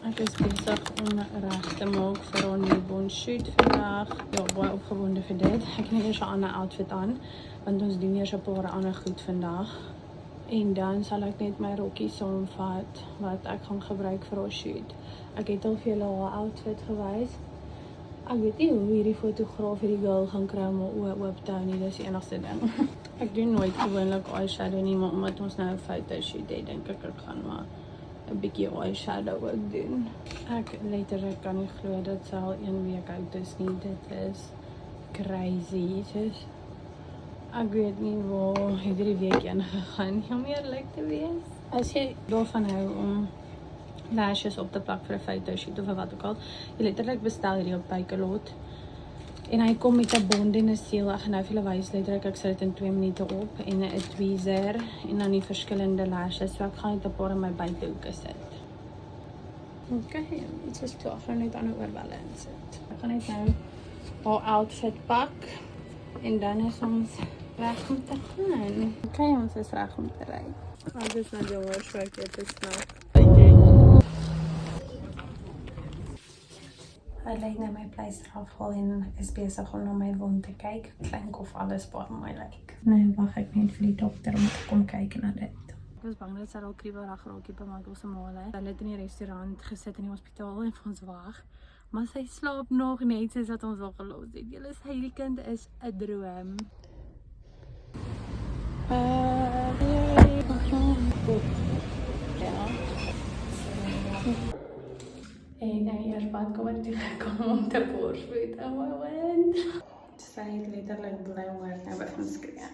Ek is besig om reg te maak vir haar newborn shoot vandag. Ja, baie opgewonde vir dit. Ek het net eers 'n ander outfit aan, want ons doen eers 'n paar ander goed vandag. En dan sal ek net my rokkie saamvat wat ek gaan gebruik vir haar shoot. Ek het al vir julle haar outfit gewys. Ek weet nie hoe hierdie fotograaf hierdie girl gaan kry om haar oë oop te hou nie, dis die enigste ding. Ek doen nooit gewoonlik eyeshadow nie, maar omdat ons nou 'n fotoshoot het, dink ek gaan maar 'n bietjie eyeshadow ook doen. Ek letterlik kan nie glo dat sy al 1 week oud is nie. Dit is crazy. Ek weet nie waar hierdie week heen gegaan nie, om eerlik te wees. As jy daarvan hou om lashes op te plak vir 'n fotoshoot of wat ook al, jy letterlik bestel hierdie op Takealot. En hy kom met 'n bond en 'n seel. Ek gaan nou vir julle wys letterlik, ek sit dit in 2 minute op en 'n tweezer en dan die verskillende lashes. So ek gaan net 'n paar in my buitehoeke sit. Okay, dit is klaar. Ek gaan net aan 'n oorbalans sit. Ek gaan net nou haar outfit pak en dan is ons reg om te gaan. Okay, ons is reg om te ry. Dit is nou jongens, so ek het dit snaak. Ek lê nou my pleister afhaal en ek is besig om na my wond te kyk. Klink of alles baie mooi lyk. Nou wag ek net vir die dokter om te kom kyk na dit. Ek was bang dat sy al kriebelrag raak by Michael se maal. Hulle het in die restaurant gesit in die hospitaal en vir ons wag. Maar sy slaap nog net soos wat ons al gelos het. Julle sê hierdie kind is 'n droom. En dan eers badkamer toe gekom om te borsvoed. Oh my wind. Sy het letterlik bly hoor nou begin skree.